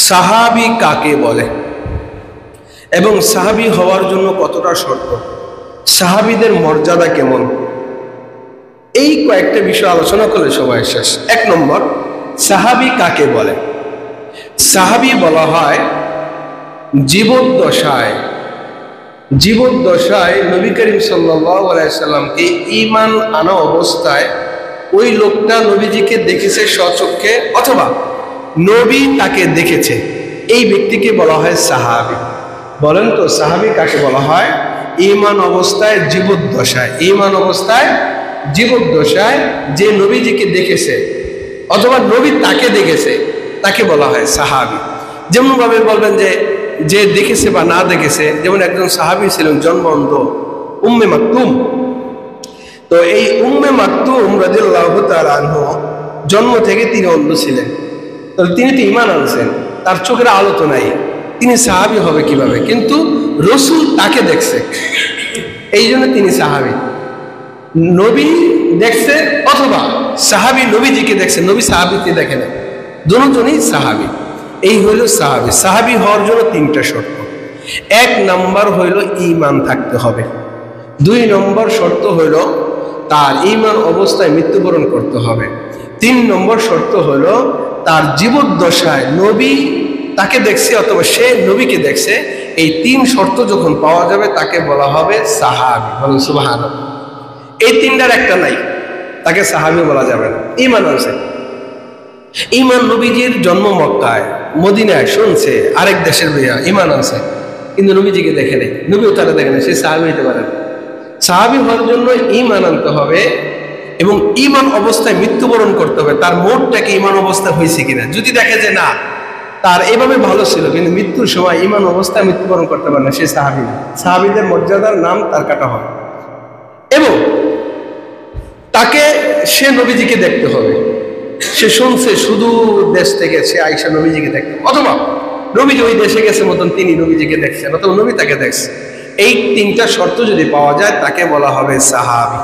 সাহাবী কাকে বলে এবং সাহাবী হওয়ার জন্য কতটা শর্ত, সাহাবীদের মর্যাদা কেমন, এই কয়েকটা বিষয় আলোচনা করলে সবাই শেষ। 1 নম্বর, সাহাবী কাকে বলে? সাহাবী বলা হয় জীবদ্দশায় নবী করিম সাল্লাল্লাহু আলাইহি সাল্লামকে ঈমান আনা অবস্থায় ওই লোকটা নবীজিকে দেখেছে স্বচক্ষে, অথবা নবী তাকে দেখেছে, এই ব্যক্তিকে বলা হয় সাহাবী। বলেন তো সাহাবী কাকে বলা হয়? ঈমান অবস্থায় জীবদ্দশায় যে নবীজিকে দেখেছে অথবা নবী তাকে দেখেছে, তাকে বলা হয় সাহাবী। যেমন ভাবে বলবেন যে দেখেছে বা না দেখেছে, যেমন একজন সাহাবী ছিলেন জন্মঅন্ধ, উম্মে মাকতুম। তো এই উম্মে মাকতুম রাদিয়াল্লাহু তাআলা আনহু জন্ম থেকে তিনি অন্ধ ছিলেন। তো তিনি তো ঈমান আনছেন, তার চোখের আলো তো নাই, তিনি সাহাবী হবে কিভাবে? কিন্তু রাসূল তাকে দেখছে, এই জন্য তিনি সাহাবী। নবী দেখছে অথবা সাহাবী নবীজিকে দেখছে, নবী সাহাবীকে দেখে না, দুজনই সাহাবী। এই হইল সাহাবী। সাহাবী হওয়ার জন্য 3টা শর্ত। 1 নম্বর হইল ঈমান থাকতে হবে। 2 নম্বর শর্ত হইল তার ঈমান অবস্থায় মৃত্যুবরণ করতে হবে। 3 নম্বর শর্ত হইল তার জীবদ্দশায় নবী তাকে দেখছে অথবা সে নবীকে দেখছে। এই 3 শর্ত যখন পাওয়া যাবে তাকে বলা হবে সাহাবী। বলুন সুবহানাল্লাহ। এই 3টার একটা নাই, তাকে সাহাবী বলা যাবে না। ঈমান আছে, ঈমান নবীজির জন্ম মক্কায়, মদিনায় শুনছে, আরেক দেশের ভাইয়া ঈমান আছে, কিন্তু নবীজিকে দেখে নেই, নবীও তারা দেখে নেই, সে সাহাবী হতে পারে না। সাহাবী হওয়ার জন্য ঈমান আনতে হবে এবং ঈমান অবস্থায় মৃত্যুবরণ করতে হবে। তার মোটটাকে ঈমান অবস্থায় হয়েছে কিনা, যদি দেখে যে না তার এভাবে ভালো ছিল কিন্তু মৃত্যুর সময় ঈমান অবস্থায় মৃত্যুবরণ করতে পারে না, সে সাহাবী না। সাহাবীদের মর্যাদার নাম তার কাটা হয় এবং তাকে সে নবীজিকে দেখতে হবে। সে শুনছে শুধু দেশ থেকে, সে আয়েশা নবীজিকে দেখতে, অথবা নবীজি ওই দেশে গেছে মতন তিনি নবীজিকে দেখছেন, অথবা নবী তাকে দেখছে। এই 3টা শর্ত যদি পাওয়া যায় তাকে বলা হবে সাহাবী।